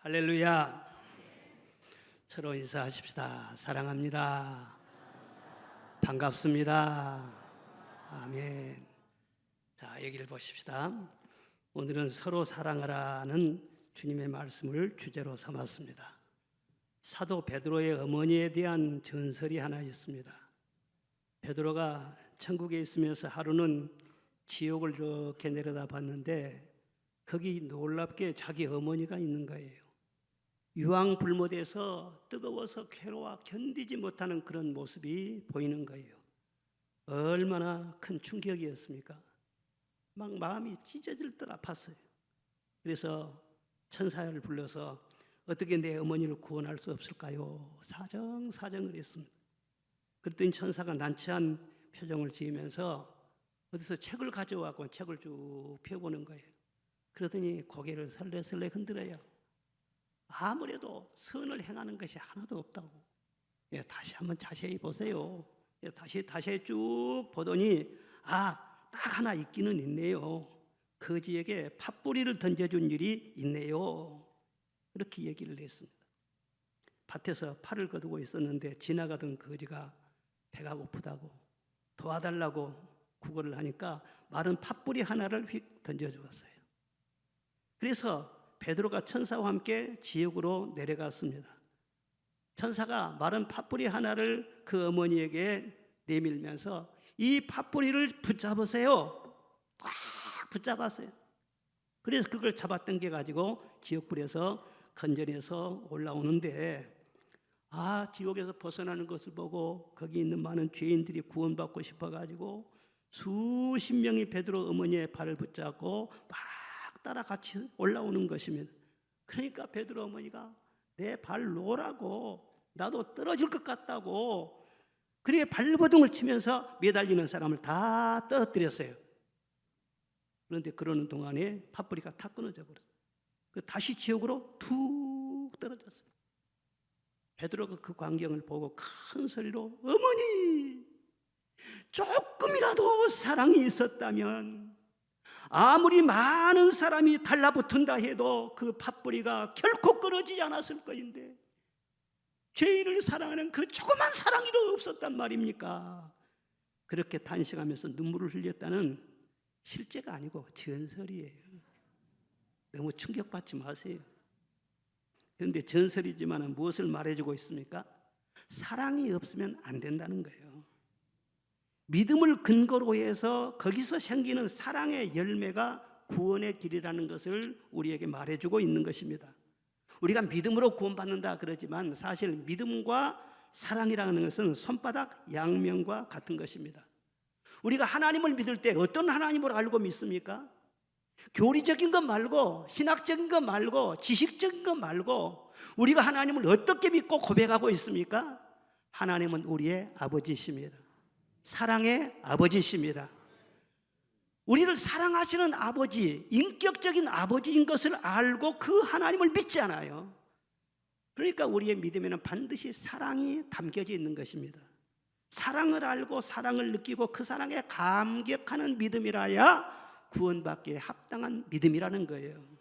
할렐루야. 서로 인사하십시다. 사랑합니다. 반갑습니다. 아멘. 자, 여기를 보십시다. 오늘은 서로 사랑하라는 주님의 말씀을 주제로 삼았습니다. 사도 베드로의 어머니에 대한 전설이 하나 있습니다. 베드로가 천국에 있으면서 하루는 지옥을 이렇게 내려다 봤는데 거기 놀랍게 자기 어머니가 있는 거예요. 유황불못에서 뜨거워서 괴로워 견디지 못하는 그런 모습이 보이는 거예요. 얼마나 큰 충격이었습니까? 막 마음이 찢어질 듯 아팠어요. 그래서 천사를 불러서 어떻게 내 어머니를 구원할 수 없을까요? 사정을 했습니다. 그랬더니 천사가 난처한 표정을 지으면서 어디서 책을 가져와서 책을 쭉 펴보는 거예요. 그러더니 고개를 설레설레 흔들어요. 아무래도 선을 행하는 것이 하나도 없다고. 다시 한번 자세히 보세요. 다시 쭉 보더니 딱 하나 있기는 있네요. 거지에게 팥뿌리를 던져준 일이 있네요. 그렇게 얘기를 했습니다. 밭에서 팔을 거두고 있었는데 지나가던 거지가 배가 고프다고 도와달라고 구걸을 하니까 마른 팥뿌리 하나를 휙 던져주었어요. 그래서 베드로가 천사와 함께 지옥으로 내려갔습니다. 천사가 마른 팥뿌리 하나를 그 어머니에게 내밀면서 이 팥뿌리를 붙잡으세요. 꽉 붙잡았어요. 그래서 그걸 잡아당겨 가지고 지옥불에서 건져내서 올라오는데 지옥에서 벗어나는 것을 보고 거기 있는 많은 죄인들이 구원받고 싶어 가지고 수십 명이 베드로 어머니의 발을 붙잡고 막 따라 같이 올라오는 것입니다. 그러니까 베드로 어머니가 내 발 놓으라고, 나도 떨어질 것 같다고 그래 발버둥을 치면서 매달리는 사람을 다 떨어뜨렸어요. 그런데 그러는 동안에 팥뿌리가 탁 끊어져 버렸어요. 다시 지옥으로 툭 떨어졌어요. 베드로가 그 광경을 보고 큰 소리로 어머니, 조금이라도 사랑이 있었다면 아무리 많은 사람이 달라붙은다 해도 그 팥뿌리가 결코 끊어지지 않았을 것인데 죄인을 사랑하는 그 조그만 사랑이도 없었단 말입니까? 그렇게 탄식하면서 눈물을 흘렸다는 실제가 아니고 전설이에요. 너무 충격받지 마세요. 그런데 전설이지만 무엇을 말해주고 있습니까? 사랑이 없으면 안 된다는 거예요. 믿음을 근거로 해서 거기서 생기는 사랑의 열매가 구원의 길이라는 것을 우리에게 말해주고 있는 것입니다. 우리가 믿음으로 구원받는다 그러지만 사실 믿음과 사랑이라는 것은 손바닥 양면과 같은 것입니다. 우리가 하나님을 믿을 때 어떤 하나님을 알고 믿습니까? 교리적인 것 말고, 신학적인 것 말고, 지식적인 것 말고 우리가 하나님을 어떻게 믿고 고백하고 있습니까? 하나님은 우리의 아버지십니다. 사랑의 아버지십니다. 우리를 사랑하시는 아버지, 인격적인 아버지인 것을 알고 그 하나님을 믿지 않아요. 그러니까 우리의 믿음에는 반드시 사랑이 담겨져 있는 것입니다. 사랑을 알고 사랑을 느끼고 그 사랑에 감격하는 믿음이라야 구원받기에 합당한 믿음이라는 거예요.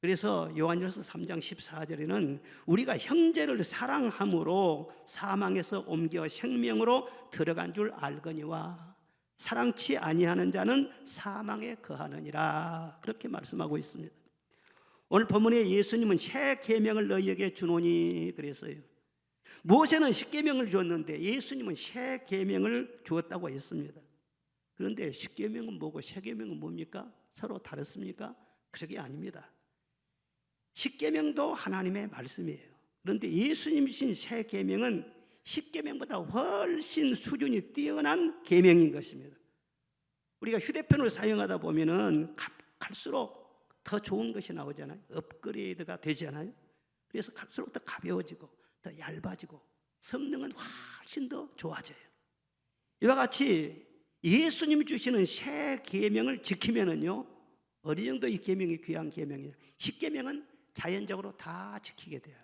그래서 요한일서 3장 14절에는 우리가 형제를 사랑함으로 사망에서 옮겨 생명으로 들어간 줄 알거니와 사랑치 아니하는 자는 사망에 거하느니라, 그렇게 말씀하고 있습니다. 오늘 본문에 예수님은 새 계명을 너희에게 주노니 그랬어요. 모세는 십계명을 줬는데 예수님은 새 계명을 주었다고 했습니다. 그런데 십계명은 뭐고 새 계명은 뭡니까? 서로 다릅니까? 그게 아닙니다. 십계명도 하나님의 말씀이에요. 그런데 예수님이 주신 새 계명은 십계명보다 훨씬 수준이 뛰어난 계명인 것입니다. 우리가 휴대폰을 사용하다 보면은 갈수록 더 좋은 것이 나오잖아요. 업그레이드가 되잖아요. 그래서 갈수록 더 가벼워지고 더 얇아지고 성능은 훨씬 더 좋아져요. 이와 같이 예수님이 주시는 새 계명을 지키면은요, 어느 정도 이 계명이 귀한 계명이에요. 십계명은 자연적으로 다 지키게 돼요.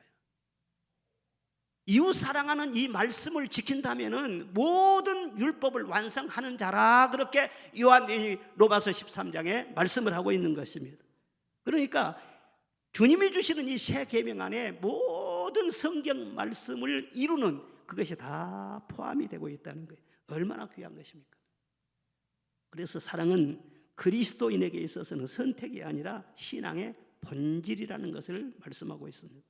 이웃 사랑하는 이 말씀을 지킨다면은 모든 율법을 완성하는 자라, 그렇게 로마서 13장에 말씀을 하고 있는 것입니다. 그러니까 주님이 주시는 이 새 계명 안에 모든 성경 말씀을 이루는 그것이 다 포함이 되고 있다는 거예요. 얼마나 귀한 것입니까? 그래서 사랑은 그리스도인에게 있어서는 선택이 아니라 신앙의 본질이라는 것을 말씀하고 있습니다.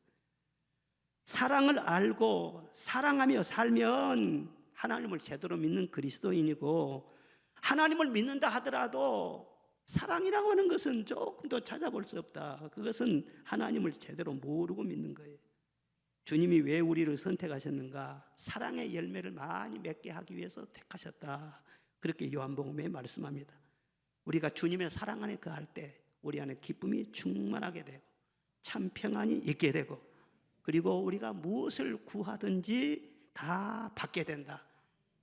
사랑을 알고 사랑하며 살면 하나님을 제대로 믿는 그리스도인이고, 하나님을 믿는다 하더라도 사랑이라고 하는 것은 조금 더 찾아볼 수 없다. 그것은 하나님을 제대로 모르고 믿는 거예요. 주님이 왜 우리를 선택하셨는가? 사랑의 열매를 많이 맺게 하기 위해서 택하셨다. 그렇게 요한복음에 말씀합니다. 우리가 주님의 사랑 안에 거할 때 우리 안에 기쁨이 충만하게 되고 참 평안이 있게 되고, 그리고 우리가 무엇을 구하든지 다 받게 된다.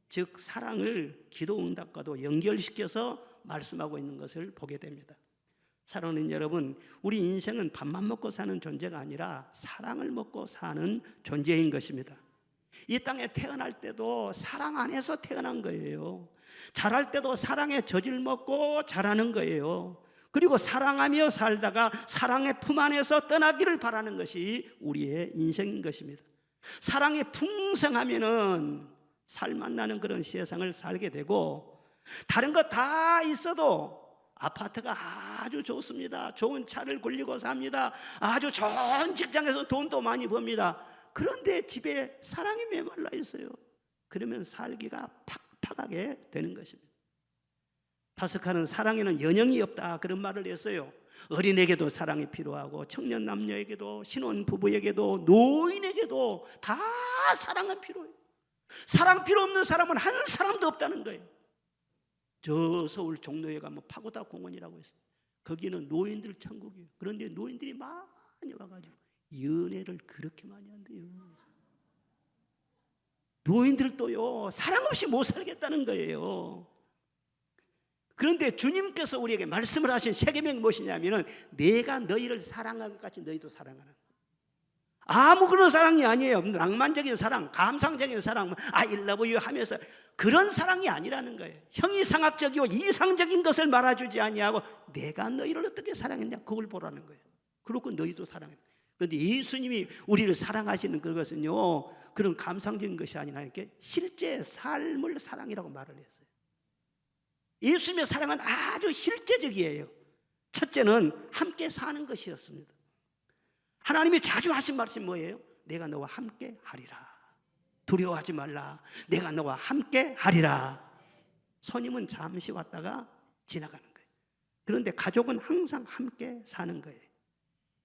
즉 사랑을 기도 응답과도 연결시켜서 말씀하고 있는 것을 보게 됩니다. 사랑하는 여러분, 우리 인생은 밥만 먹고 사는 존재가 아니라 사랑을 먹고 사는 존재인 것입니다. 이 땅에 태어날 때도 사랑 안에서 태어난 거예요. 자랄 때도 사랑의 젖을 먹고 자라는 거예요. 그리고 사랑하며 살다가 사랑의 품 안에서 떠나기를 바라는 것이 우리의 인생인 것입니다. 사랑이 풍성하면은 살맛 나는 그런 세상을 살게 되고, 다른 거 다 있어도 아파트가 아주 좋습니다. 좋은 차를 굴리고 삽니다. 아주 좋은 직장에서 돈도 많이 법니다. 그런데 집에 사랑이 메말라 있어요. 그러면 살기가 팍팍하게 되는 것입니다. 파스칼은 사랑에는 연령이 없다 그런 말을 했어요. 어린에게도 사랑이 필요하고 청년 남녀에게도 신혼 부부에게도 노인에게도 다 사랑은 필요해요. 사랑 필요 없는 사람은 한 사람도 없다는 거예요. 저 서울 종로에 가면 파고다 공원이라고 있어요. 거기는 노인들 천국이에요. 그런데 노인들이 많이 와가지고 연애를 그렇게 많이 한대요. 노인들도요 사랑 없이 못 살겠다는 거예요. 그런데 주님께서 우리에게 말씀을 하신 새 계명이 무엇이냐면은 내가 너희를 사랑한 것 같이 너희도 사랑하라. 아무 그런 사랑이 아니에요. 낭만적인 사랑, 감상적인 사랑, I love you 하면서 그런 사랑이 아니라는 거예요. 형이상학적이고 이상적인 것을 말아주지 아니하고 내가 너희를 어떻게 사랑했냐 그걸 보라는 거예요. 그렇고 너희도 사랑해. 그런데 예수님이 우리를 사랑하시는 그것은요 그런 감상적인 것이 아니라 이렇게 실제 삶을 사랑이라고 말을 했어요. 예수님의 사랑은 아주 실제적이에요. 첫째는 함께 사는 것이었습니다. 하나님이 자주 하신 말씀이 뭐예요? 내가 너와 함께 하리라. 두려워하지 말라. 내가 너와 함께 하리라. 손님은 잠시 왔다가 지나가는 거예요. 그런데 가족은 항상 함께 사는 거예요.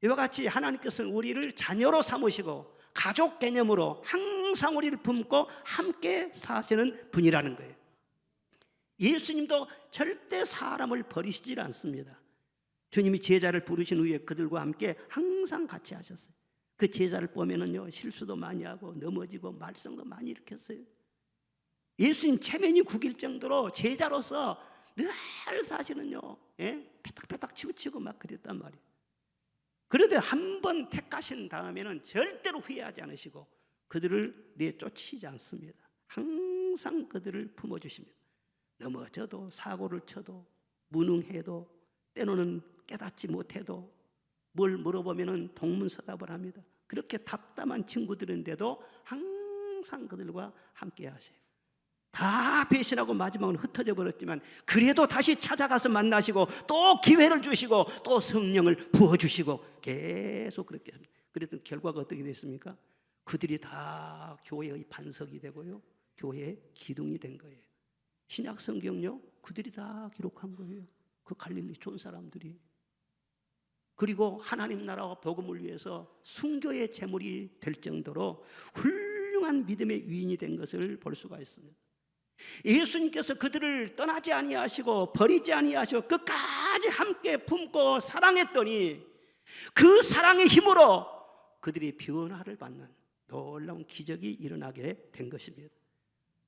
이와 같이 하나님께서는 우리를 자녀로 삼으시고 가족 개념으로 항상 우리를 품고 함께 사시는 분이라는 거예요. 예수님도 절대 사람을 버리시질 않습니다. 주님이 제자를 부르신 후에 그들과 함께 항상 같이 하셨어요. 그 제자를 보면은요 실수도 많이 하고 넘어지고 말썽도 많이 일으켰어요. 예수님 체면이 구길 정도로 제자로서 늘 사실은요 패딱패딱 치우치고 막 그랬단 말이에요. 그런데 한 번 택하신 다음에는 절대로 후회하지 않으시고 그들을 내쫓지 않습니다. 항상 그들을 품어주십니다. 넘어져도 사고를 쳐도 무능해도 때로는 깨닫지 못해도 뭘 물어보면 동문서답을 합니다. 그렇게 답답한 친구들인데도 항상 그들과 함께 하세요. 다 배신하고 마지막은 흩어져 버렸지만 그래도 다시 찾아가서 만나시고 또 기회를 주시고 또 성령을 부어주시고 계속 그렇게 합니다. 그랬던 결과가 어떻게 됐습니까? 그들이 다 교회의 반석이 되고요 교회의 기둥이 된 거예요. 신약 성경요 그들이 다 기록한 거예요. 그 갈릴리 촌 사람들이. 그리고 하나님 나라와 복음을 위해서 순교의 제물이 될 정도로 훌륭한 믿음의 위인이 된 것을 볼 수가 있습니다. 예수님께서 그들을 떠나지 아니하시고 버리지 아니하시고 끝까지 함께 품고 사랑했더니 그 사랑의 힘으로 그들이 변화를 받는 놀라운 기적이 일어나게 된 것입니다.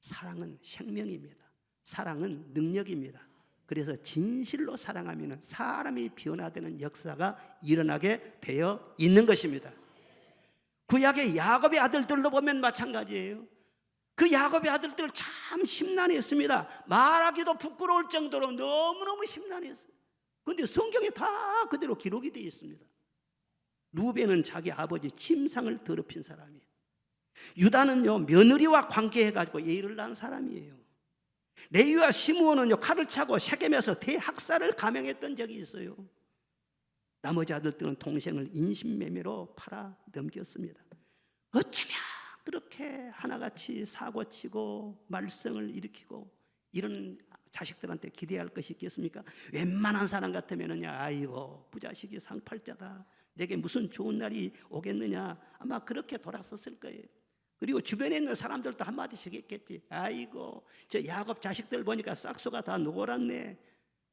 사랑은 생명입니다. 사랑은 능력입니다. 그래서 진실로 사랑하면 사람이 변화되는 역사가 일어나게 되어 있는 것입니다. 구약의 야곱의 아들들로 보면 마찬가지예요. 그 야곱의 아들들 참 심란했습니다. 말하기도 부끄러울 정도로 너무너무 심란했어요. 그런데 성경에 다 그대로 기록이 되어 있습니다. 루벤은 자기 아버지 침상을 더럽힌 사람이에요. 유다는요 며느리와 관계해가지고 예의를 낳은 사람이에요. 레위와 시므온은요 칼을 차고 세겜에서 대학살을 감행했던 적이 있어요. 나머지 아들들은 동생을 인신매매로 팔아 넘겼습니다. 어쩌면 그렇게 하나같이 사고치고 말썽을 일으키고 이런 자식들한테 기대할 것이 있겠습니까? 웬만한 사람 같으면은요, 아이고 부자식이 상팔자다, 내게 무슨 좋은 날이 오겠느냐, 아마 그렇게 돌아섰을 거예요. 그리고 주변에 있는 사람들도 한마디씩 했겠지. 아이고 저 야곱 자식들 보니까 싹수가 다 노랗네.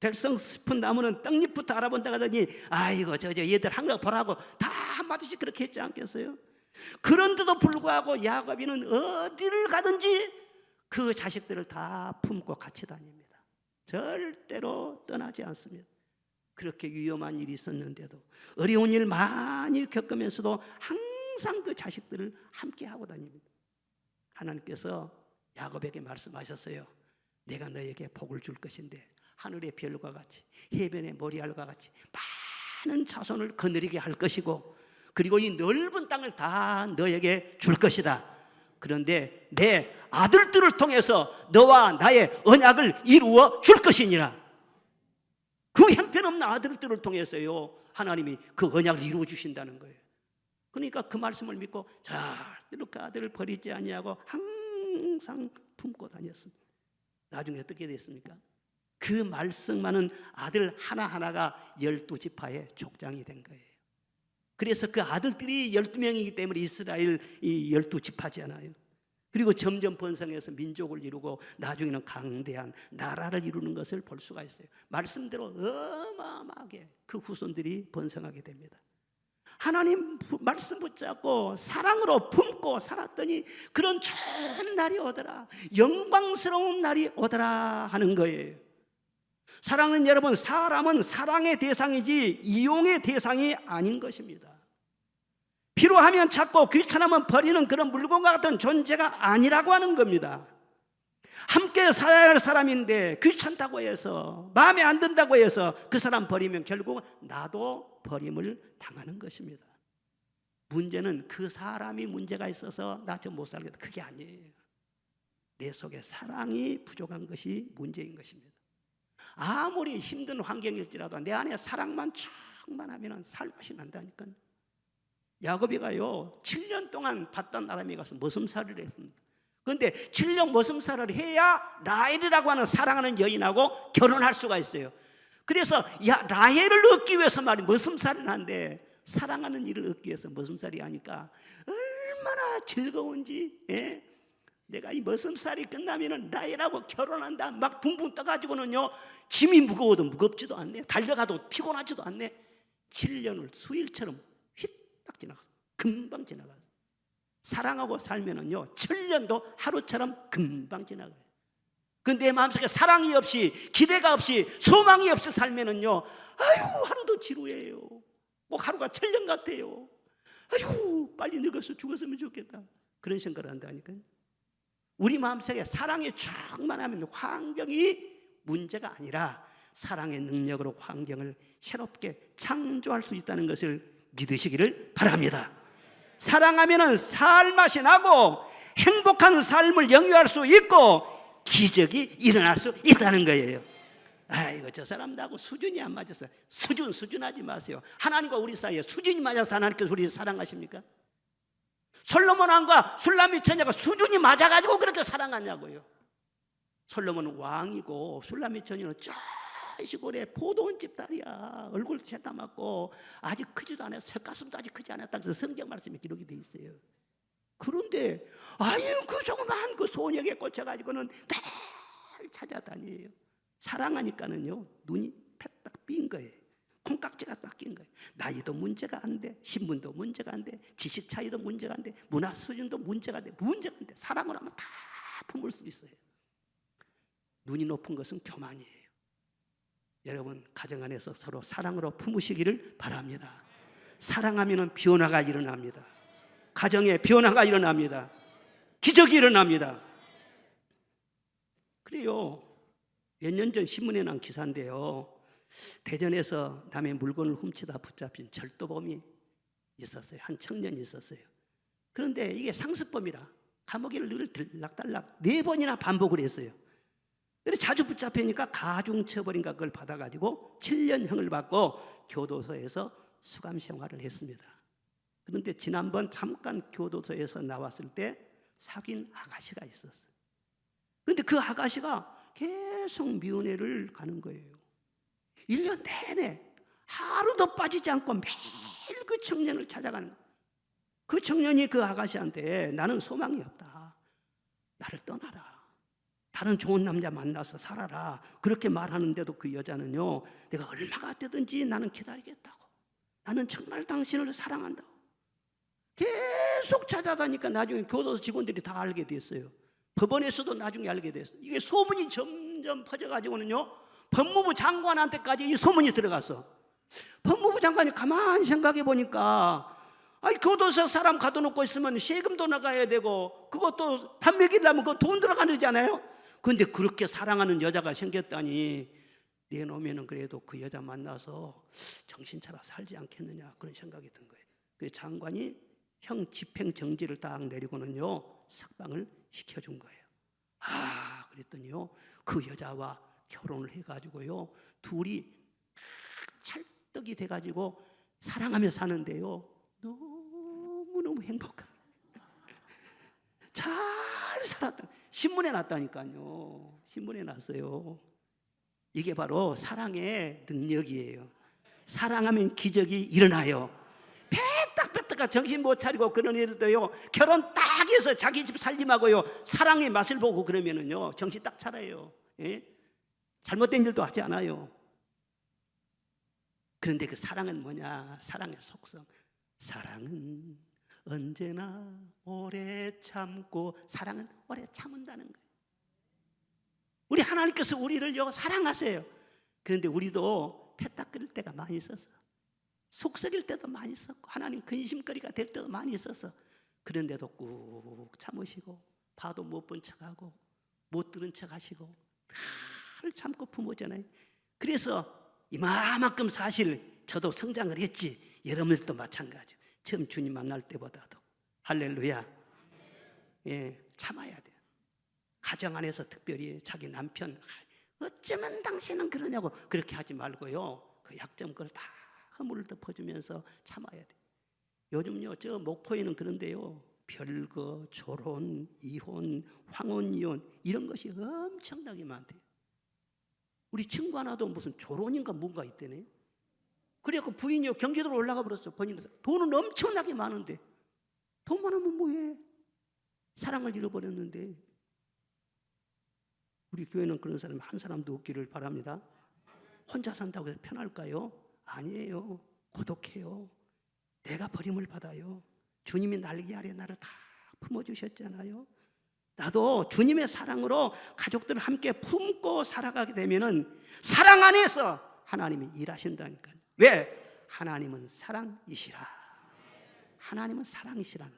백성 숲은 나무는 떡잎부터 알아본다 하더니 아이고 저 얘들 한거 보라고 다 한마디씩 그렇게 했지 않겠어요? 그런데도 불구하고 야곱이는 어디를 가든지 그 자식들을 다 품고 같이 다닙니다. 절대로 떠나지 않습니다. 그렇게 위험한 일이 있었는데도, 어려운 일 많이 겪으면서도 항상 그 자식들을 함께 하고 다닙니다. 하나님께서 야곱에게 말씀하셨어요. 내가 너에게 복을 줄 것인데 하늘의 별과 같이 해변의 모래알과 같이 많은 자손을 거느리게 할 것이고, 그리고 이 넓은 땅을 다 너에게 줄 것이다. 그런데 내 아들들을 통해서 너와 나의 언약을 이루어 줄 것이니라. 그 형편없는 아들들을 통해서요 하나님이 그 언약을 이루어 주신다는 거예요. 그러니까 그 말씀을 믿고 절대로 그 아들을 버리지 아니하고 항상 품고 다녔습니다. 나중에 어떻게 됐습니까? 그 말씀만은 아들 하나하나가 12지파의 족장이 된 거예요. 그래서 그 아들들이 12명이기 때문에 이스라엘 이 12지파잖아요. 그리고 점점 번성해서 민족을 이루고 나중에는 강대한 나라를 이루는 것을 볼 수가 있어요. 말씀대로 어마어마하게 그 후손들이 번성하게 됩니다. 하나님 말씀 붙잡고 사랑으로 품고 살았더니 그런 좋은 날이 오더라, 영광스러운 날이 오더라 하는 거예요. 사랑하는 여러분, 사람은 사랑의 대상이지 이용의 대상이 아닌 것입니다. 필요하면 찾고 귀찮으면 버리는 그런 물건과 같은 존재가 아니라고 하는 겁니다. 함께 살아야 할 사람인데 귀찮다고 해서, 마음에 안 든다고 해서 그 사람 버리면 결국 나도 버림을 당하는 것입니다. 문제는 그 사람이 문제가 있어서 나 좀 못 살겠다, 그게 아니에요. 내 속에 사랑이 부족한 것이 문제인 것입니다. 아무리 힘든 환경일지라도 내 안에 사랑만 충만하면 살맛이 난다니까요. 야곱이가요 7년 동안 바단 아람에 가서 머슴살이를 했습니다. 그런데 7년 머슴살을 해야 라헬이라고 하는 사랑하는 여인하고 결혼할 수가 있어요. 그래서 라헬을 얻기 위해서 머슴살을 하는데, 사랑하는 일을 얻기 위해서 머슴살이 하니까 얼마나 즐거운지. 내가 이 머슴살이 끝나면은 라헬하고 결혼한다 막 붕붕 떠가지고는요 짐이 무거워도 무겁지도 않네, 달려가도 피곤하지도 않네. 7년을 수일처럼 휘딱 지나갔어. 금방 지나갔어. 사랑하고 살면은요 7년도 하루처럼 금방 지나가요. 근데 내 마음속에 사랑이 없이, 기대가 없이, 소망이 없이 살면은요 아유 하루도 지루해요. 꼭 하루가 7년 같아요. 아유 빨리 늙어서 죽었으면 좋겠다, 그런 생각을 한다니까요. 우리 마음속에 사랑이 충만하면 환경이 문제가 아니라 사랑의 능력으로 환경을 새롭게 창조할 수 있다는 것을 믿으시기를 바랍니다. 사랑하면 살맛이 나고 행복한 삶을 영위할 수 있고 기적이 일어날 수 있다는 거예요. 아이고 저 사람 나하고 수준이 안 맞았어요. 수준하지 마세요. 하나님과 우리 사이에 수준이 맞아서 하나님께서 우리를 사랑하십니까? 솔로몬 왕과 술라미 처녀가 수준이 맞아가지고 그렇게 사랑하냐고요. 솔로몬은 왕이고 술라미 처녀는 저 시골에 포도원집 딸이야. 얼굴 새까맣고 아직 크지도 않아서 젖가슴도 아직 크지 않았다. 그래서 성경 말씀에 기록이 돼 있어요. 그런데 아유 그 조그만 그 소녀에 꽂혀가지고는 늘 찾아다녀요. 사랑하니까는요 눈이 패딱 삔 거예요. 콩깍지가 딱 낀 거예요. 나이도 문제가 안 돼, 신분도 문제가 안 돼, 지식 차이도 문제가 안 돼, 문화 수준도 문제가 안 돼. 사랑을 하면 다 품을 수 있어요. 눈이 높은 것은 교만이에요. 여러분 가정 안에서 서로 사랑으로 품으시기를 바랍니다. 사랑하면 변화가 일어납니다. 가정에 변화가 일어납니다. 기적이 일어납니다. 그래요. 몇 년 전 신문에 난 기사인데요, 대전에서 남의 물건을 훔치다 붙잡힌 절도범이 있었어요. 한 청년이 있었어요. 그런데 이게 상습범이라 감옥에 늘 들락달락 4번이나 반복을 했어요. 그래서 자주 붙잡히니까 가중처벌인가 그걸 받아가지고 7년형을 받고 교도소에서 수감 생활을 했습니다. 그런데 지난번 잠깐 교도소에서 나왔을 때 사귄 아가씨가 있었어요. 그런데 그 아가씨가 계속 면회를 가는 거예요. 1년 내내 하루도 빠지지 않고 매일 그 청년을 찾아가는 거예요. 그 청년이 그 아가씨한테 나는 소망이 없다. 나를 떠나라. 다른 좋은 남자 만나서 살아라. 그렇게 말하는데도 그 여자는요, 내가 얼마가 되든지 나는 기다리겠다고. 나는 정말 당신을 사랑한다고. 계속 찾아다니까 나중에 교도소 직원들이 다 알게 됐어요. 법원에서도 나중에 알게 됐어요. 이게 소문이 점점 퍼져가지고는요, 법무부 장관한테까지 이 소문이 들어갔어. 법무부 장관이 가만히 생각해 보니까 교도소 사람 가둬놓고 있으면 세금도 나가야 되고 그것도 밥 먹이려면 그거 돈 들어가잖아요. 그런데 그렇게 사랑하는 여자가 생겼다니 내놓으면 그래도 그 여자 만나서 정신 차려 살지 않겠느냐 그런 생각이 든 거예요. 그래서 장관이 형 집행정지를 딱 내리고는요 석방을 시켜준 거예요. 그랬더니요 그 여자와 결혼을 해가지고요 둘이 찰떡이 돼가지고 사랑하며 사는데요 너무너무 행복한 잘 살았다. 신문에 났다니까요. 신문에 났어요. 이게 바로 사랑의 능력이에요. 사랑하면 기적이 일어나요. 빼딱빼딱가 정신 못 차리고 그런 애들도요 결혼 딱 해서 자기 집 살림하고요 사랑의 맛을 보고 그러면은요 정신 딱 차려요. 예? 잘못된 일도 하지 않아요. 그런데 그 사랑은 뭐냐? 사랑의 속성. 사랑은 언제나 오래 참고, 사랑은 오래 참은다는 거예요. 우리 하나님께서 우리를요 사랑하세요. 그런데 우리도 패딱 끓일 때가 많이 있었어. 속 썩일 때도 많이 있었고 하나님 근심거리가 될 때도 많이 있었어. 그런데도 꾹 참으시고 봐도 못 본 척하고 못 들은 척하시고 잘 참고 품었잖아요. 그래서 이만큼 사실 저도 성장을 했지. 여러분들도 마찬가지예요. 처음 주님 만날 때보다도. 할렐루야. 예, 참아야 돼요. 가정 안에서 특별히 자기 남편 어쩌면 당신은 그러냐고 그렇게 하지 말고요 그 약점 그걸 다 허물을 덮어주면서 참아야 돼요. 요즘요 저 목포에는 그런데요 별거, 졸혼, 이혼, 황혼, 이혼 이런 것이 엄청나게 많대요. 우리 친구 하나도 무슨 졸혼인가 뭔가 있대네. 그래갖고 부인이요 경기도로 올라가 버렸어. 번역해서 돈은 엄청나게 많은데 돈 많으면 뭐해? 사랑을 잃어버렸는데. 우리 교회는 그런 사람이 한 사람도 없기를 바랍니다. 혼자 산다고 해서 편할까요? 아니에요. 고독해요. 내가 버림을 받아요. 주님이 날개 아래 나를 다 품어주셨잖아요. 나도 주님의 사랑으로 가족들을 함께 품고 살아가게 되면은 사랑 안에서 하나님이 일하신다니까요. 왜? 하나님은 사랑이시라. 하나님은 사랑이시라.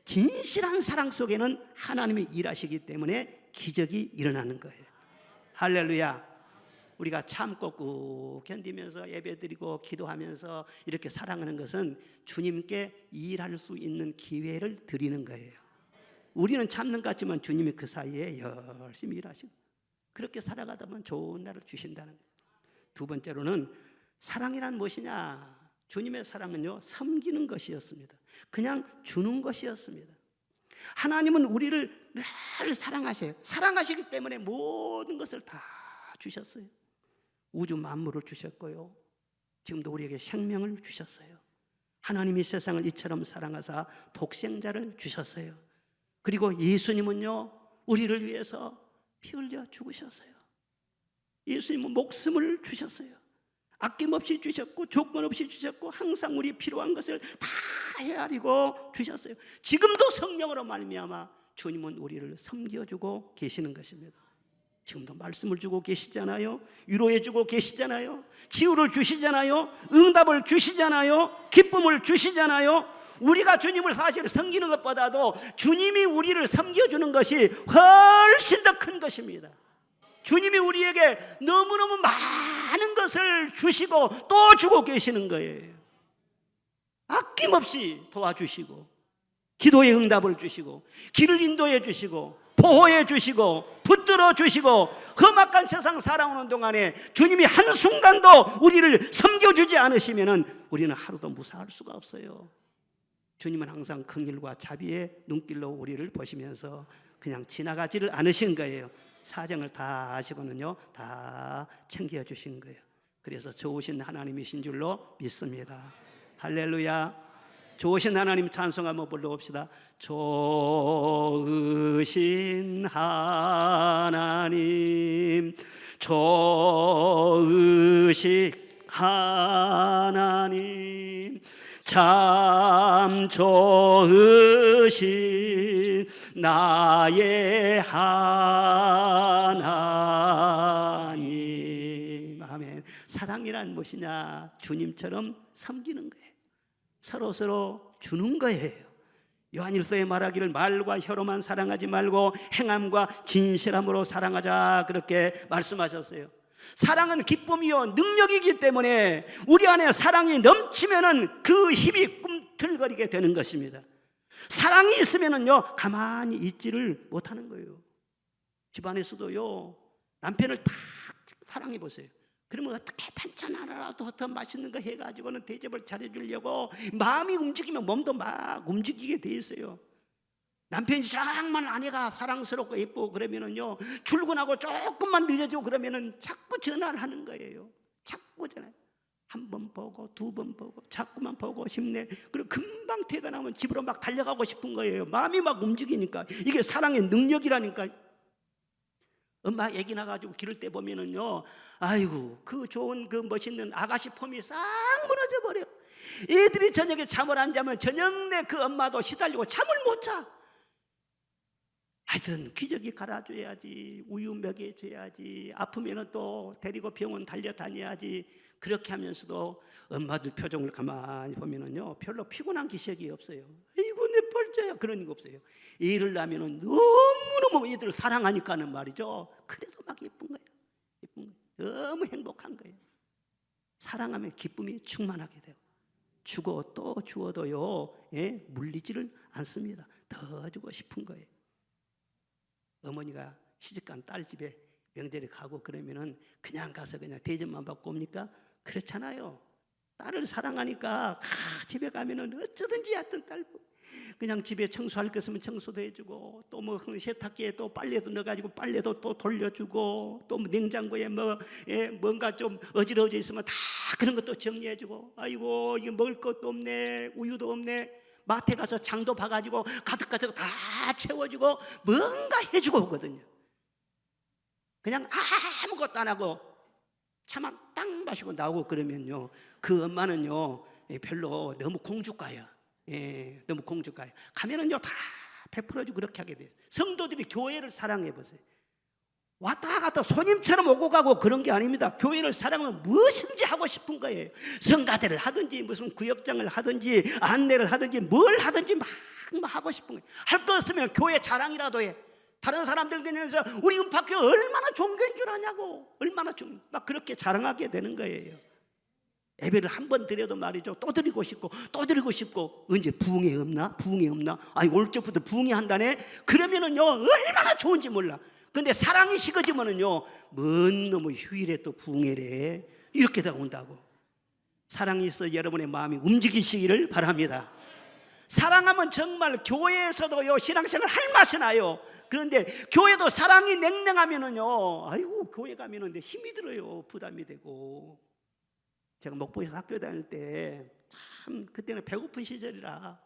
진실한 사랑 속에는 하나님이 일하시기 때문에 기적이 일어나는 거예요. 할렐루야. 우리가 참고 꾹 견디면서 예배드리고 기도하면서 이렇게 사랑하는 것은 주님께 일할 수 있는 기회를 드리는 거예요. 우리는 참는 것 같지만 주님이 그 사이에 열심히 일하시고 그렇게 살아가다 보면 좋은 날을 주신다는 거예요. 두 번째로는 사랑이란 무엇이냐? 주님의 사랑은요 섬기는 것이었습니다. 그냥 주는 것이었습니다. 하나님은 우리를 늘 사랑하세요. 사랑하시기 때문에 모든 것을 다 주셨어요. 우주 만물을 주셨고요 지금도 우리에게 생명을 주셨어요. 하나님이 세상을 이처럼 사랑하사 독생자를 주셨어요. 그리고 예수님은요 우리를 위해서 피 흘려 죽으셨어요. 예수님은 목숨을 주셨어요. 아낌없이 주셨고 조건 없이 주셨고 항상 우리 필요한 것을 다 헤아리고 주셨어요. 지금도 성령으로 말미암아 주님은 우리를 섬겨주고 계시는 것입니다. 지금도 말씀을 주고 계시잖아요. 위로해 주고 계시잖아요. 치유를 주시잖아요. 응답을 주시잖아요. 기쁨을 주시잖아요. 우리가 주님을 사실 섬기는 것보다도 주님이 우리를 섬겨주는 것이 훨씬 더 큰 것입니다. 주님이 우리에게 너무너무 많은 것을 주시고 또 주고 계시는 거예요. 아낌없이 도와주시고 기도의 응답을 주시고 길을 인도해 주시고 보호해 주시고 붙들어 주시고 험악한 세상 살아오는 동안에 주님이 한순간도 우리를 섬겨주지 않으시면 우리는 하루도 무사할 수가 없어요. 주님은 항상 긍휼과 자비의 눈길로 우리를 보시면서 그냥 지나가지를 않으신 거예요. 사정을 다 아시고는요, 다 챙겨주신 거예요. 그래서 좋으신 하나님이신 줄로 믿습니다. 할렐루야. 좋으신 하나님 찬송 한번 불러봅시다. 좋으신 하나님, 좋으신 하나님, 참 좋으신 나의 하나님. 아멘. 사랑이란 무엇이냐? 주님처럼 섬기는 거예요. 서로 주는 거예요. 요한일서에 말하기를 말과 혀로만 사랑하지 말고 행함과 진실함으로 사랑하자, 그렇게 말씀하셨어요. 사랑은 기쁨이요 능력이기 때문에 우리 안에 사랑이 넘치면은 그 힘이 꿈틀거리게 되는 것입니다. 사랑이 있으면은요 가만히 있지를 못하는 거예요. 집안에서도요 남편을 딱 사랑해 보세요. 그러면 어떻게 반찬 하나라도 더 맛있는 거 해가지고는 대접을 잘해주려고 마음이 움직이면 몸도 막 움직이게 돼 있어요. 남편이 정말 아내가 사랑스럽고 예쁘고 그러면은요 출근하고 조금만 늦어지고 그러면은 자꾸 전화를 하는 거예요. 자꾸 전화. 한 번 보고 두 번 보고 자꾸만 보고 싶네. 그리고 금방 퇴근하면 집으로 막 달려가고 싶은 거예요. 마음이 막 움직이니까. 이게 사랑의 능력이라니까. 엄마 애기 나가지고 기를 때 보면은요, 아이고 그 좋은 그 멋있는 아가씨 폼이 싹 무너져 버려. 애들이 저녁에 잠을 안 자면 저녁 내 그 엄마도 시달리고 잠을 못 자. 하여튼 기저귀 갈아줘야지, 우유 먹여줘야지, 아프면은 또 데리고 병원 달려다녀야지. 그렇게 하면서도 엄마들 표정을 가만히 보면은요 별로 피곤한 기색이 없어요. 아이고 내 뻘자야, 그런 거 없어요. 일을 하면은 너무너무 애들을 사랑하니까는 말이죠. 그래도 막 예쁜 거예요. 예쁜 거예요. 너무 행복한 거예요. 사랑하면 기쁨이 충만하게 돼요. 주고 또 주어도요 물리지를 않습니다. 더 주고 싶은 거예요. 어머니가 시집간 딸 집에 명절에 가고 그러면은 그냥 가서 그냥 대접만 받고 옵니까? 그렇잖아요. 딸을 사랑하니까 집에 가면은 어쩌든지 하여튼 딸 그냥 집에 청소할 것 있으면 청소도 해주고 또 뭐 세탁기에 또 빨래도 넣어가지고 빨래도 또 돌려주고 또 냉장고에 뭔가 좀 어지러워져 있으면 다 그런 것도 정리해주고 아이고 이게 먹을 것도 없네, 우유도 없네, 마트에 가서 장도 봐가지고 가득가득 다 채워주고 뭔가 해주고 오거든요. 그냥 아무것도 안 하고 차만 딱 마시고 나오고 그러면요 그 엄마는요 별로 너무 공주가요. 너무 공주가요. 가면은요 다 베풀어주고 그렇게 하게 돼요. 성도들이 교회를 사랑해 보세요. 왔다 갔다 손님처럼 오고 가고 그런 게 아닙니다. 교회를 사랑하면 무엇인지 하고 싶은 거예요. 성가대를 하든지 무슨 구역장을 하든지 안내를 하든지 뭘 하든지 막 하고 싶은 거예요. 할 거 없으면 교회 자랑이라도 해. 다른 사람들 그냥서 우리 은파교 얼마나 종교인 줄 아냐고, 얼마나 막 그렇게 자랑하게 되는 거예요. 예배를 한 번 드려도 말이죠 또 드리고 싶고 또 드리고 싶고 언제 부흥회 없나? 부흥회 없나? 아니 올 적부터 부흥회 한다네? 그러면은요 얼마나 좋은지 몰라. 근데 사랑이 식어지면은요 먼 놈의 휴일에 또 부흥회래 이렇게 다 온다고. 사랑이 있어 여러분의 마음이 움직이시기를 바랍니다. 사랑하면 정말 교회에서도요 신앙생활 할 맛이 나요. 그런데 교회도 사랑이 냉랭하면은요 아이고 교회 가면은 힘이 들어요. 부담이 되고. 제가 목포에서 학교 다닐 때 참 그때는 배고픈 시절이라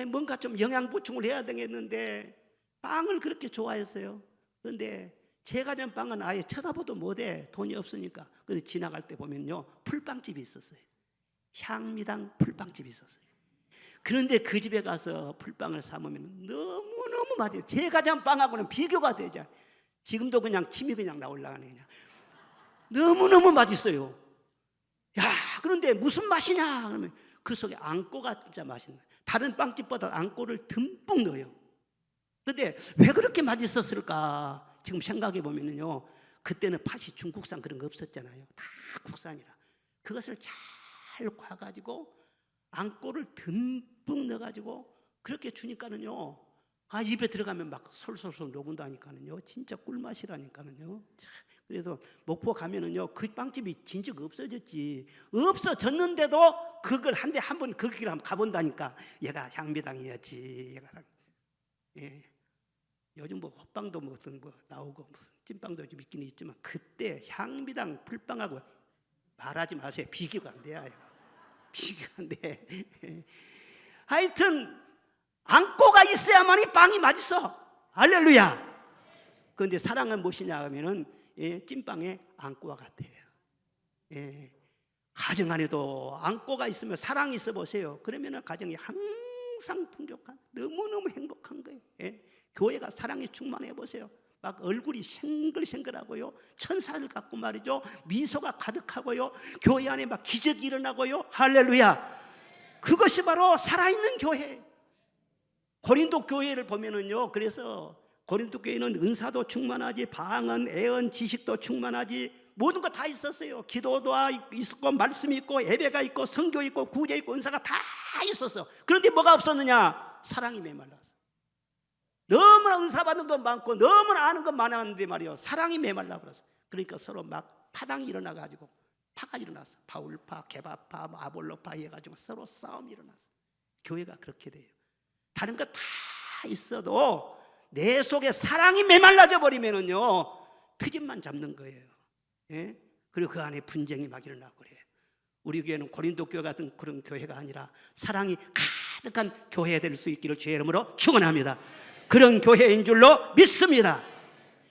뭔가 좀 영양 보충을 해야 되겠는데 빵을 그렇게 좋아했어요. 그런데 제가 전 빵은 아예 쳐다보도 못해. 돈이 없으니까. 그런데 지나갈 때 보면요 풀빵집이 있었어요. 향미당 풀빵집이 있었어요. 그런데 그 집에 가서 풀빵을 사 먹으면 너무너무 맛있어요. 제가 전 빵하고는 비교가 되죠. 지금도 그냥 침이 그냥 나올라가네. 그냥. 너무너무 맛있어요. 야, 그런데 무슨 맛이냐? 그러면 그 속에 앙꼬가 진짜 맛있는. 다른 빵집보다 앙꼬를 듬뿍 넣어요. 그런데 왜 그렇게 맛있었을까? 지금 생각해 보면요, 그때는 팥이 중국산 그런 거 없었잖아요. 다 국산이라. 그것을 잘 과가지고 안고를 듬뿍 넣어가지고 그렇게 주니까는요, 입에 들어가면 막 솔솔솔 녹은다니까는요. 진짜 꿀맛이라니까는요. 그래서 목포 가면은요, 그 빵집이 진즉 없어졌지. 없어졌는데도 그걸 한 번 그 길 한번 가본다니까. 얘가 향미당이었지. 얘가. 예. 요즘 뭐 호빵도 무슨 뭐 나오고 무슨 찐빵도 좀 있긴 있지만, 그때 향미당 풀빵하고 말하지 마세요. 비교가 안 돼요. 비교가 안 돼. 하여튼 안고가 있어야만이 빵이 맛있어. 할렐루야. 그런데 사랑은 무엇이냐 하면은, 찐빵의 안고와 같아요. 가정 안에도 안고가 있으면, 사랑이 있어 보세요. 그러면 가정이 항상 풍족한, 너무너무 행복한 거예요. 교회가 사랑이 충만해 보세요. 막 얼굴이 생글생글하고요, 천사를 갖고 말이죠, 미소가 가득하고요, 교회 안에 막 기적이 일어나고요. 할렐루야. 그것이 바로 살아있는 교회. 고린도 교회를 보면은요, 그래서 고린도 교회는 은사도 충만하지, 방언, 애언, 지식도 충만하지, 모든 거 다 있었어요. 기도도 있었고, 말씀이 있고, 예배가 있고, 선교 있고, 구제 있고, 은사가 다 있었어. 그런데 뭐가 없었느냐? 사랑이 메말랐어. 너무나 은사 받는 건 많고, 너무나 아는 건 많았는데 말이요, 사랑이 메말라 버렸어. 그러니까 서로 막 파당이 일어나가지고, 파가 일어났어. 바울파, 게바파, 아볼로파 해가지고 서로 싸움이 일어났어. 교회가 그렇게 돼요. 다른 거 다 있어도 내 속에 사랑이 메말라져 버리면은요, 트집만 잡는 거예요. 그리고 그 안에 분쟁이 막 일어나고 그래요. 우리 교회는 고린도 교회 같은 그런 교회가 아니라 사랑이 가득한 교회 될 수 있기를 주의 이름으로 축원합니다. 그런 교회인 줄로 믿습니다.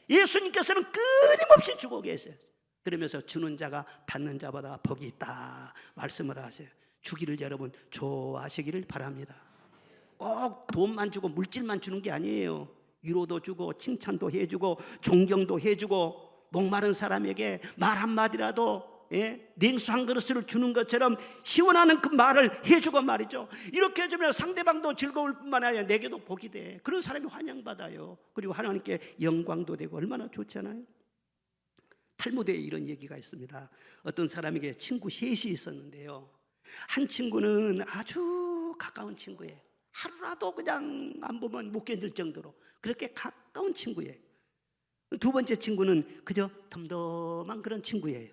예수님께서는 끊임없이 주고 계세요. 그러면서 주는 자가 받는 자보다 복이 있다 말씀을 하세요. 주기를 여러분 좋아하시기를 바랍니다. 꼭 돈만 주고 물질만 주는 게 아니에요. 위로도 주고 칭찬도 해주고 존경도 해주고, 목마른 사람에게 말 한마디라도 냉수 한 그릇을 주는 것처럼 시원하는 그 말을 해주고 말이죠. 이렇게 해주면 상대방도 즐거울 뿐만 아니라 내게도 복이 돼. 그런 사람이 환영받아요. 그리고 하나님께 영광도 되고 얼마나 좋잖아요. 탈무드에 이런 얘기가 있습니다. 어떤 사람에게 친구 셋이 있었는데요, 한 친구는 아주 가까운 친구예요. 하루라도 그냥 안 보면 못 견딜 정도로 그렇게 가까운 친구예요. 두 번째 친구는 그저 덤덤한 그런 친구예요.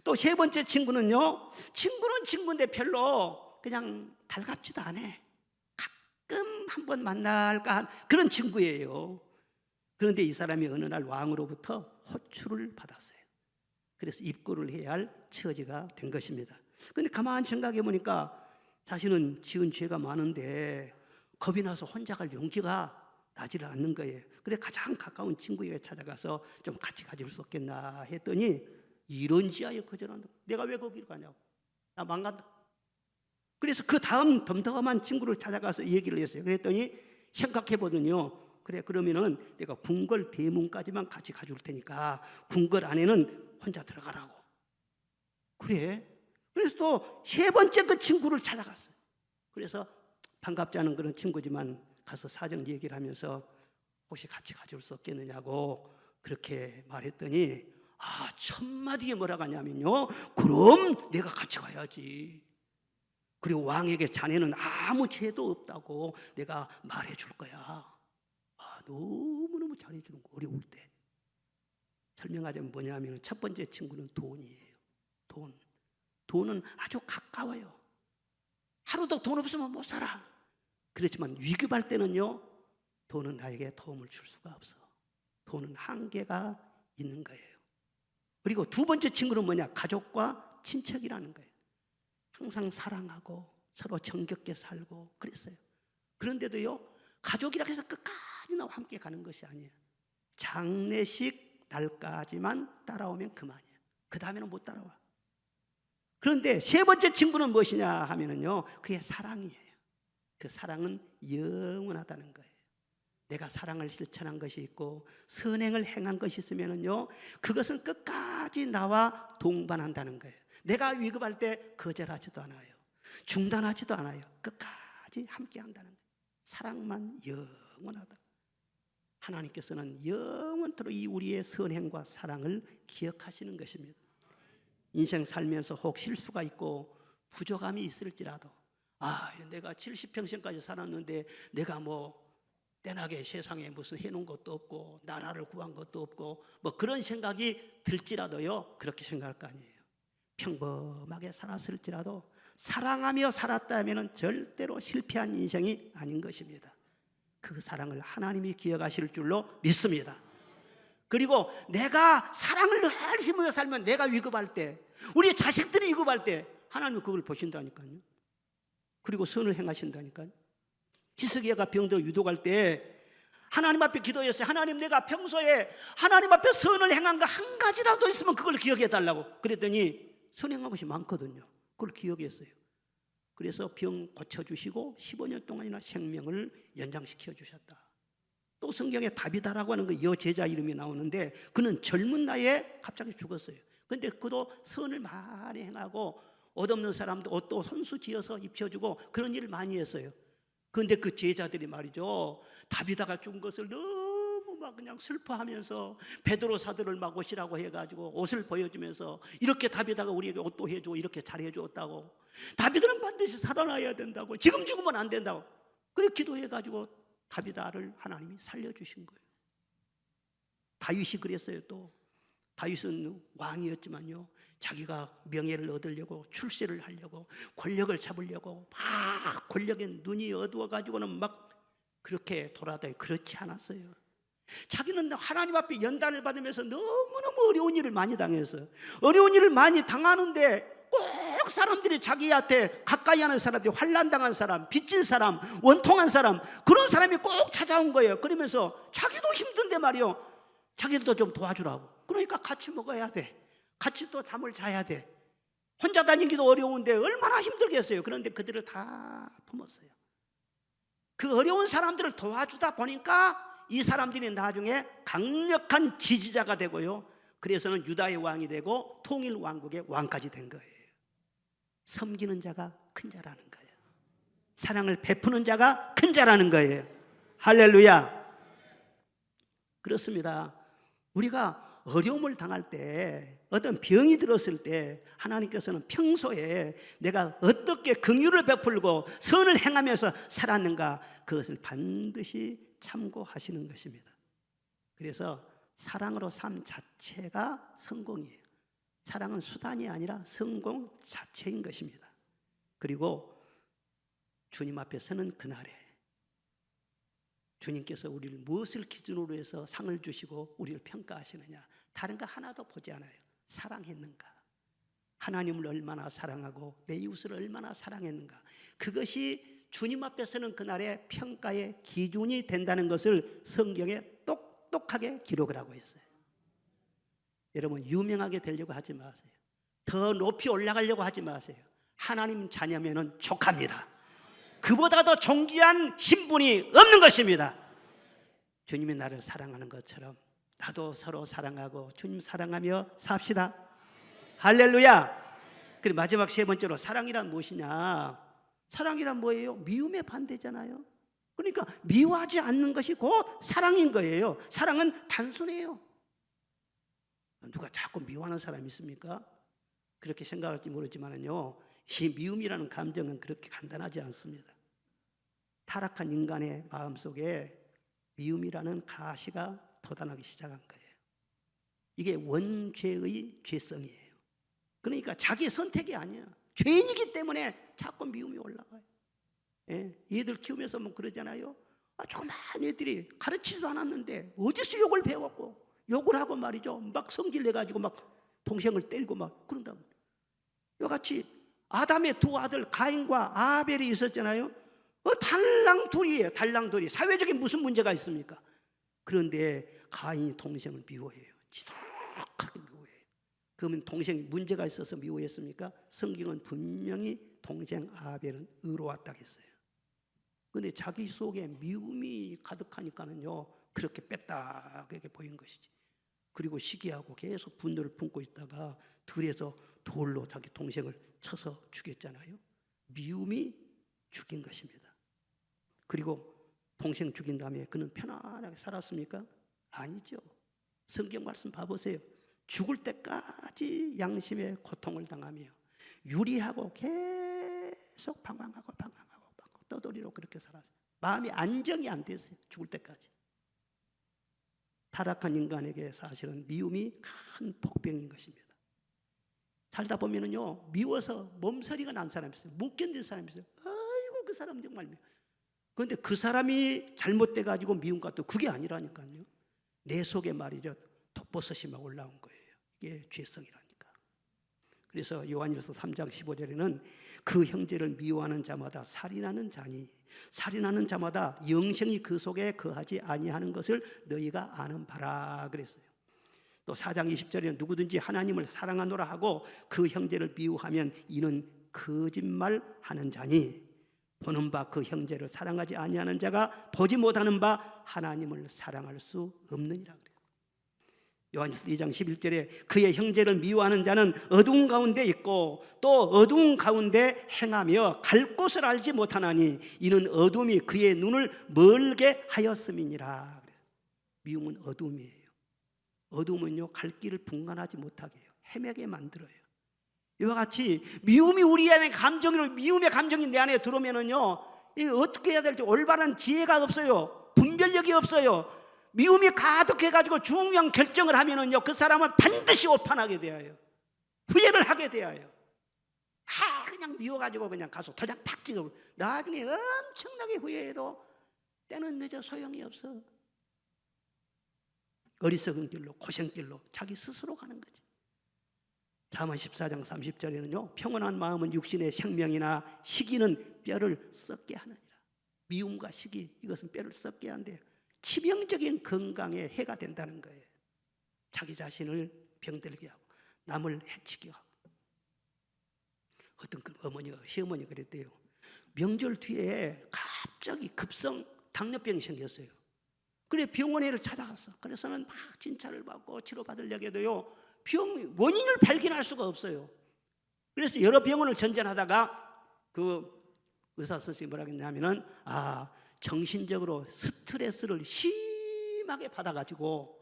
또 세 번째 친구는요, 친구는 친구인데 별로 그냥 달갑지도 않아. 가끔 한번 만날까 한 그런 친구예요. 그런데 이 사람이 어느 날 왕으로부터 호출을 받았어요. 그래서 입고를 해야 할 처지가 된 것입니다. 그런데 가만히 생각해 보니까 자신은 지은 죄가 많은데 겁이 나서 혼자 갈 용기가 나지를 않는 거예요. 그래 가장 가까운 친구에게 찾아가서 좀 같이 가줄 수 없겠나 했더니 이런 지하에 거절한다. 내가 왜 거기로 가냐고. 나 망간다. 그래서 그 다음 덤덤한 친구를 찾아가서 얘기를 했어요. 그랬더니 생각해 보더니요, 그래 그러면은 내가 궁궐 대문까지만 같이 가줄 테니까 궁궐 안에는 혼자 들어가라고. 그래. 그래서 또 세 번째 그 친구를 찾아갔어요. 그래서 반갑지 않은 그런 친구지만 가서 사정 얘기를 하면서 혹시 같이 가줄 수 없겠느냐고 그렇게 말했더니 첫 마디에 뭐라고 하냐면요, 그럼 내가 같이 가야지. 그리고 왕에게 자네는 아무 죄도 없다고 내가 말해 줄 거야. 너무너무 잘해주는 거, 어려울 때. 설명하자면 뭐냐면 첫 번째 친구는 돈이에요. 돈은 아주 가까워요. 하루도 돈 없으면 못 살아. 그렇지만 위급할 때는요, 돈은 나에게 도움을 줄 수가 없어. 돈은 한계가 있는 거예요. 그리고 두 번째 친구는 뭐냐? 가족과 친척이라는 거예요. 항상 사랑하고 서로 정겹게 살고 그랬어요. 그런데도요, 가족이라 해서 끝까지 나와 함께 가는 것이 아니에요. 장례식 날까지만 따라오면 그만이에요. 그 다음에는 못 따라와. 그런데 세 번째 친구는 무엇이냐 하면은요, 그게 사랑이에요. 그 사랑은 영원하다는 거예요. 내가 사랑을 실천한 것이 있고 선행을 행한 것이 있으면은요, 그것은 끝까지 나와 동반한다는 거예요. 내가 위급할 때 거절하지도 않아요. 중단하지도 않아요. 끝까지 함께 한다는 거예요. 사랑만 영원하다. 하나님께서는 영원토록 이 우리의 선행과 사랑을 기억하시는 것입니다. 인생 살면서 혹 실수가 있고 부족함이 있을지라도 내가 70평생까지 살았는데 내가 뭐 떼나게 세상에 무슨 해놓은 것도 없고 나라를 구한 것도 없고 뭐 그런 생각이 들지라도요, 그렇게 생각할 거 아니에요. 평범하게 살았을지라도 사랑하며 살았다면 절대로 실패한 인생이 아닌 것입니다. 그 사랑을 하나님이 기억하실 줄로 믿습니다. 그리고 내가 사랑을 열심히 살면, 내가 위급할 때, 우리 자식들이 위급할 때 하나님은 그걸 보신다니까요. 그리고 선을 행하신다니까요. 희석이가 병들어 유독할 때 하나님 앞에 기도했어요. 하나님, 내가 평소에 하나님 앞에 선을 행한 거 한 가지라도 있으면 그걸 기억해 달라고. 그랬더니 선행한 것이 많거든요. 그걸 기억했어요. 그래서 병 고쳐주시고 15년 동안이나 생명을 연장시켜 주셨다. 또 성경에 다비다라고 하는 그 여제자 이름이 나오는데, 그는 젊은 나이에 갑자기 죽었어요. 근데 그도 선을 많이 행하고 옷없는 사람도 옷도 손수 지어서 입혀주고 그런 일을 많이 했어요. 그런데 그 제자들이 말이죠, 다비다가 죽은 것을 너무 막 그냥 슬퍼하면서 베드로 사도를 막 오시라고 해가지고 옷을 보여주면서, 이렇게 다비다가 우리에게 옷도 해주고 이렇게 잘해줬다고, 다비다는 반드시 살아나야 된다고, 지금 죽으면 안 된다고, 그래 기도해가지고 다비다를 하나님이 살려주신 거예요. 다윗이 그랬어요. 또 다윗은 왕이었지만요, 자기가 명예를 얻으려고, 출세를 하려고, 권력을 잡으려고 막 권력에 눈이 어두워가지고는 막 그렇게 돌아다니고 그렇지 않았어요. 자기는 하나님 앞에 연단을 받으면서 너무너무 어려운 일을 많이 당했어요. 어려운 일을 많이 당하는데 꼭 사람들이 자기한테 가까이 하는 사람들이, 환난당한 사람, 빚진 사람, 원통한 사람, 그런 사람이 꼭 찾아온 거예요. 그러면서 자기도 힘든데 말이요, 자기들도 좀 도와주라고. 그러니까 같이 먹어야 돼, 같이 또 잠을 자야 돼, 혼자 다니기도 어려운데 얼마나 힘들겠어요. 그런데 그들을 다 품었어요. 그 어려운 사람들을 도와주다 보니까 이 사람들이 나중에 강력한 지지자가 되고요, 그래서는 유다의 왕이 되고 통일 왕국의 왕까지 된 거예요. 섬기는 자가 큰 자라는 거예요. 사랑을 베푸는 자가 큰 자라는 거예요. 할렐루야. 그렇습니다. 우리가 어려움을 당할 때, 어떤 병이 들었을 때 하나님께서는 평소에 내가 어떻게 긍휼을 베풀고 선을 행하면서 살았는가, 그것을 반드시 참고하시는 것입니다. 그래서 사랑으로 삶 자체가 성공이에요. 사랑은 수단이 아니라 성공 자체인 것입니다. 그리고 주님 앞에 서는 그날에 주님께서 우리를 무엇을 기준으로 해서 상을 주시고 우리를 평가하시느냐, 다른 거 하나도 보지 않아요. 사랑했는가, 하나님을 얼마나 사랑하고 내 이웃을 얼마나 사랑했는가, 그것이 주님 앞에 서는 그날의 평가의 기준이 된다는 것을 성경에 똑똑하게 기록을 하고 있어요. 여러분, 유명하게 되려고 하지 마세요. 더 높이 올라가려고 하지 마세요. 하나님 자녀면은 족합니다. 그보다 더 존귀한 신분이 없는 것입니다. 주님이 나를 사랑하는 것처럼 나도 서로 사랑하고 주님 사랑하며 삽시다. 할렐루야. 그리고 마지막 세 번째로, 사랑이란 무엇이냐? 사랑이란 뭐예요? 미움의 반대잖아요. 그러니까 미워하지 않는 것이 곧 사랑인 거예요. 사랑은 단순해요. 누가 자꾸 미워하는 사람이 있습니까? 그렇게 생각할지 모르지만요, 이 미움이라는 감정은 그렇게 간단하지 않습니다. 타락한 인간의 마음속에 미움이라는 가시가 돋아나기 시작한 거예요. 이게 원죄의 죄성이에요. 그러니까 자기 선택이 아니야. 죄인이기 때문에 자꾸 미움이 올라가요. 예, 얘들 키우면서 뭐 그러잖아요. 조그만 애들이 가르치지도 않았는데 어디서 욕을 배웠고, 욕을 하고 말이죠, 막 성질 내가지고 막 동생을 때리고 막 그런다. 이같이 아담의 두 아들 가인과 아벨이 있었잖아요. 달랑둘이에요. 달랑둘이. 사회적인 무슨 문제가 있습니까? 그런데 가인이 동생을 미워해요. 지독하게 미워해요. 그러면 동생이 문제가 있어서 미워했습니까? 성경은 분명히 동생 아벨은 의로웠다고 했어요. 그런데 자기 속에 미움이 가득하니까는요, 그렇게 뺐다하게 보인 것이지. 그리고 시기하고 계속 분노를 품고 있다가 들에서 돌로 자기 동생을 쳐서 죽였잖아요. 미움이 죽인 것입니다. 그리고 동생 죽인 다음에 그는 편안하게 살았습니까? 아니죠. 성경 말씀 봐보세요. 죽을 때까지 양심의 고통을 당하며 유리하고 계속 방황하고 떠돌이로 그렇게 살았어요. 마음이 안정이 안 됐어요. 죽을 때까지. 타락한 인간에게 사실은 미움이 큰 복병인 것입니다. 살다 보면은요, 미워서 몸서리가 난 사람이 있어요. 못 견딘 사람이 있어요. 아이고, 그 사람 정말 미워. 그런데 그 사람이 잘못돼 가지고 미운 것도 그게 아니라니까요. 내 속에 말이죠, 독버섯이 막 올라온 거예요. 이게 죄성이라니까. 그래서 요한일서 3장 15절에는 그 형제를 미워하는 자마다 살인하는 자니 살인하는 자마다 영생이 그 속에 거하지 아니하는 것을 너희가 아는 바라 그랬어요. 또 4장 20절에는 누구든지 하나님을 사랑하노라 하고 그 형제를 미워하면 이는 거짓말하는 자니 보는 바 그 형제를 사랑하지 아니하는 자가 보지 못하는 바 하나님을 사랑할 수 없느니라 그래요. 요한일서 2장 11절에 그의 형제를 미워하는 자는 어두운 가운데 있고 또 어두운 가운데 행하며 갈 곳을 알지 못하나니 이는 어둠이 그의 눈을 멀게 하였음이니라. 미움은 어둠이에요. 어둠은요, 갈 길을 분간하지 못하게 해요. 헤매게 만들어요. 이와 같이 미움이 우리 안에 미움의 감정이 내 안에 들어오면은요, 이거 어떻게 해야 될지 올바른 지혜가 없어요. 분별력이 없어요. 미움이 가득해가지고 중요한 결정을 하면은요, 그 사람은 반드시 오판하게 되어요. 후회를 하게 되어요. 그냥 미워가지고 그냥 가서 도장 팍 찍어. 나중에 엄청나게 후회해도 때는 늦어 소용이 없어. 어리석은 길로, 고생길로 자기 스스로 가는 거지. 잠언 14장 30절에는요, 평온한 마음은 육신의 생명이나 시기는 뼈를 썩게 하느니라. 미움과 시기, 이것은 뼈를 썩게 한대요. 치명적인 건강에 해가 된다는 거예요. 자기 자신을 병들게 하고 남을 해치게 하고. 어떤 시어머니가 그랬대요. 명절 뒤에 갑자기 급성 당뇨병이 생겼어요. 그래 병원에 찾아갔어. 그래서는 막 진찰을 받고 치료받으려고 해도요, 원인을 발견할 수가 없어요. 그래서 여러 병원을 전전하다가 그 의사 선생님이 뭐라고 했냐면은 정신적으로 스트레스를 심하게 받아가지고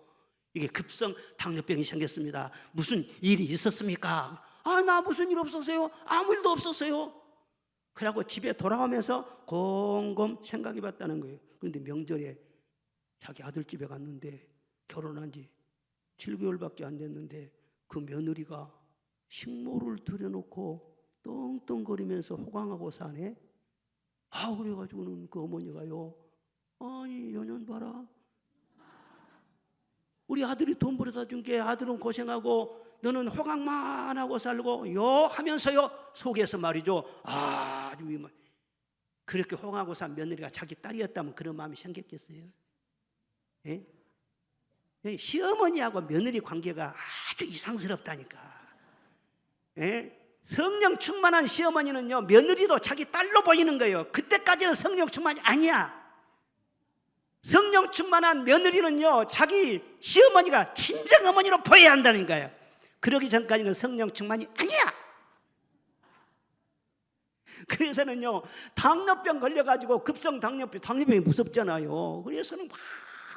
이게 급성 당뇨병이 생겼습니다. 무슨 일이 있었습니까? 나 무슨 일 없었어요. 아무 일도 없었어요. 그러고 집에 돌아오면서 곰곰 생각해 봤다는 거예요. 그런데 명절에 자기 아들 집에 갔는데 결혼한 지 7개월밖에 안 됐는데 그 며느리가 식모를 들여놓고 떵떵거리면서 호강하고 사네. 그래가지고는 그 어머니가요, 아니 연연 봐라, 우리 아들이 돈 벌어다 준 게 아들은 고생하고 너는 호강만 하고 살고 요 하면서요 속에서 말이죠, 아주 그렇게 호강하고 산 며느리가 자기 딸이었다면 그런 마음이 생겼겠어요? 예? 시어머니하고 며느리 관계가 아주 이상스럽다니까. 예? 성령 충만한 시어머니는요, 며느리도 자기 딸로 보이는 거예요. 그때까지는 성령 충만이 아니야. 성령 충만한 며느리는요, 자기 시어머니가 친정 어머니로 보여야 한다는 거예요. 그러기 전까지는 성령 충만이 아니야. 그래서는요, 당뇨병 걸려가지고 급성 당뇨병이 무섭잖아요. 그래서는 막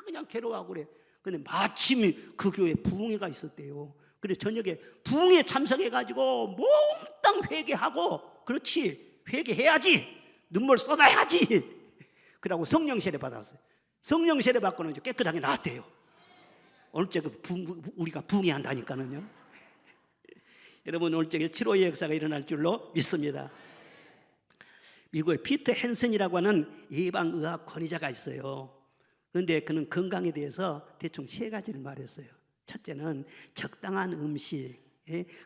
그냥 괴로워하고 그래. 근데 마침 그 교회에 부흥회가 있었대요. 그래서 저녁에 부흥회 참석해가지고 몽땅 회개하고, 그렇지, 회개해야지, 눈물 쏟아야지. 그러고 성령 세례 받았어요. 성령 세례 받고는 이제 깨끗하게 나왔대요. 오늘 우리가 부흥회 한다니까는요. 여러분, 오늘 저기 7.5의 역사가 일어날 줄로 믿습니다. 미국의 피터 헨슨이라고 하는 예방의학 권위자가 있어요. 그런데 그는 건강에 대해서 대충 3가지를 말했어요. 첫째는 적당한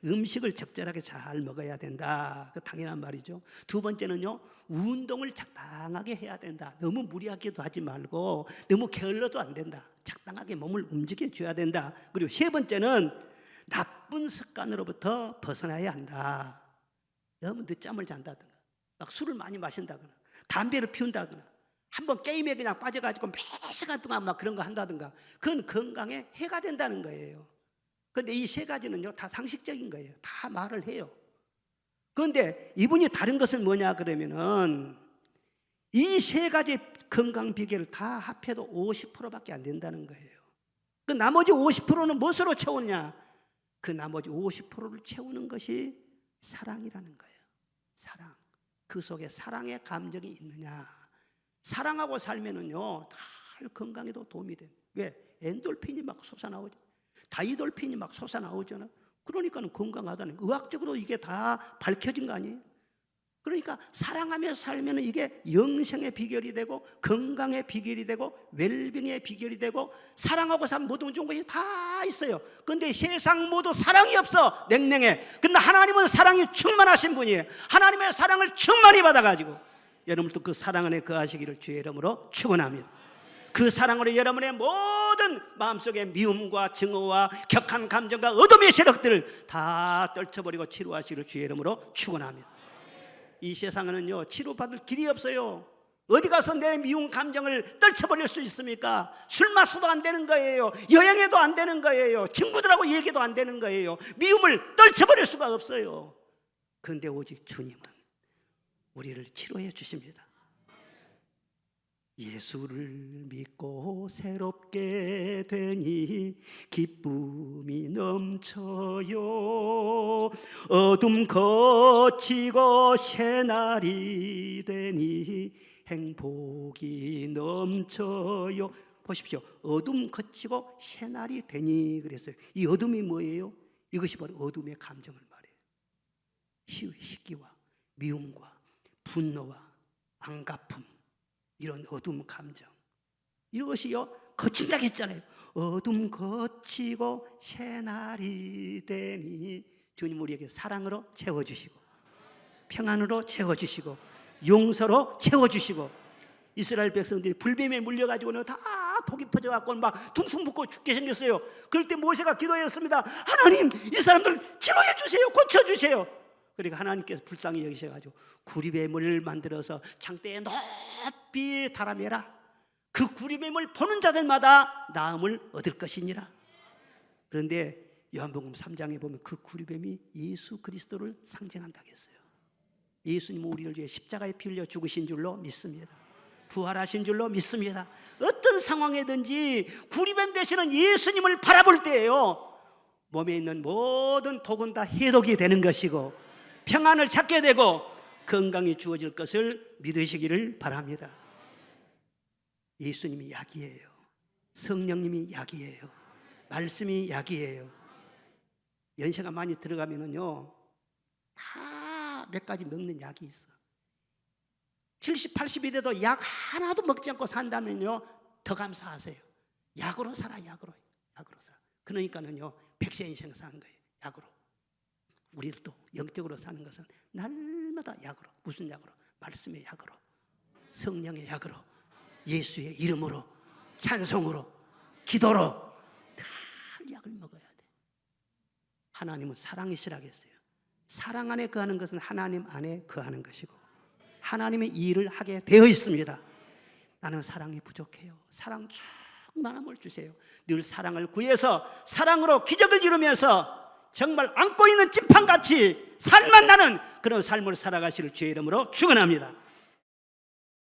음식을 적절하게 잘 먹어야 된다. 그 당연한 말이죠. 두 번째는요, 운동을 적당하게 해야 된다. 너무 무리하게도 하지 말고 너무 게을러도 안 된다. 적당하게 몸을 움직여줘야 된다. 그리고 세 번째는 나쁜 습관으로부터 벗어나야 한다. 너무 늦잠을 잔다든가, 막 술을 많이 마신다거나, 담배를 피운다거나, 한번 게임에 그냥 빠져가지고 몇 시간 동안 막 그런 거 한다든가, 그건 건강에 해가 된다는 거예요. 그런데 이 3가지는요, 다 상식적인 거예요. 다 말을 해요. 그런데 이분이 다른 것은 뭐냐 그러면은, 이 3가지 건강 비결을 다 합해도 50%밖에 안 된다는 거예요. 그 나머지 50%는 무엇으로 채우냐? 그 나머지 50%를 채우는 것이 사랑이라는 거예요. 사랑. 그 속에 사랑의 감정이 있느냐. 사랑하고 살면은요 다 건강에도 도움이 돼. 왜? 엔돌핀이 막 솟아나오죠. 다이돌핀이 막 솟아나오잖아. 그러니까는 건강하다는, 의학적으로 이게 다 밝혀진 거 아니에요? 그러니까 사랑하며 살면 이게 영생의 비결이 되고 건강의 비결이 되고 웰빙의 비결이 되고, 사랑하고 살면 모든 좋은 것이 다 있어요. 그런데 세상 모두 사랑이 없어. 냉랭해. 그런데 하나님은 사랑이 충만하신 분이에요. 하나님의 사랑을 충만히 받아가지고 여러분도 그 사랑 안에 거하시기를 주의 이름으로 축원합니다. 그 사랑으로 여러분의 모든 마음속의 미움과 증오와 격한 감정과 어둠의 세력들을 다 떨쳐버리고 치료하시기를 주의 이름으로 축원합니다. 이 세상에는요 치료받을 길이 없어요. 어디 가서 내 미운 감정을 떨쳐버릴 수 있습니까? 술 마셔도 안 되는 거예요. 여행해도 안 되는 거예요. 친구들하고 얘기도 안 되는 거예요. 미움을 떨쳐버릴 수가 없어요. 그런데 오직 주님은 우리를 치료해 주십니다. 예수를 믿고 새롭게 되니 기쁨이 넘쳐요. 어둠 거치고 새날이 되니 행복이 넘쳐요. 보십시오. 어둠 거치고 새날이 되니 그랬어요. 이 어둠이 뭐예요? 이것이 바로 어둠의 감정을 말해요. 시기와 미움과 분노와 안갚음, 이런 어둠 감정, 이것이요 거친다고 했잖아요. 어둠 거치고 새날이 되니 주님 우리에게 사랑으로 채워주시고 평안으로 채워주시고 용서로 채워주시고, 이스라엘 백성들이 불뱀에 물려가지고는 다 독이 퍼져갖고 막 퉁퉁 붓고 죽게 생겼어요. 그럴 때 모세가 기도했습니다. 하나님, 이 사람들 치료해 주세요. 고쳐주세요. 그러니까 하나님께서 불쌍히 여기셔가지고 구리뱀을 만들어서 창대에 높이 달아매라. 그 구리뱀을 보는 자들마다 나음을 얻을 것이니라. 그런데 요한복음 3장에 보면 그 구리뱀이 예수 그리스도를 상징한다고 했어요. 예수님은 우리를 위해 십자가에 피 흘려 죽으신 줄로 믿습니다. 부활하신 줄로 믿습니다. 어떤 상황에든지 구리뱀 되시는 예수님을 바라볼 때에요 몸에 있는 모든 독은 다 해독이 되는 것이고 평안을 찾게 되고 건강이 주어질 것을 믿으시기를 바랍니다. 예수님이 약이에요. 성령님이 약이에요. 말씀이 약이에요. 연세가 많이 들어가면은요 다 몇 가지 먹는 약이 있어. 70, 80이 돼도 약 하나도 먹지 않고 산다면요 더 감사하세요. 약으로 살아. 약으로 살아. 그러니까는요 백세 인생 사는 거예요. 약으로. 우리도 영적으로 사는 것은 날마다 약으로. 무슨 약으로? 말씀의 약으로, 성령의 약으로, 예수의 이름으로, 찬송으로, 기도로 다 약을 먹어야 돼. 하나님은 사랑이시라고 했어요. 사랑 안에 거하는 것은 하나님 안에 거하는 것이고 하나님의 일을 하게 되어 있습니다. 나는 사랑이 부족해요. 사랑 충만함을 주세요. 늘 사랑을 구해서 사랑으로 기적을 이루면서 정말 안고 있는 찐판같이 살만 나는 그런 삶을 살아가시를 주의 이름으로 축원합니다.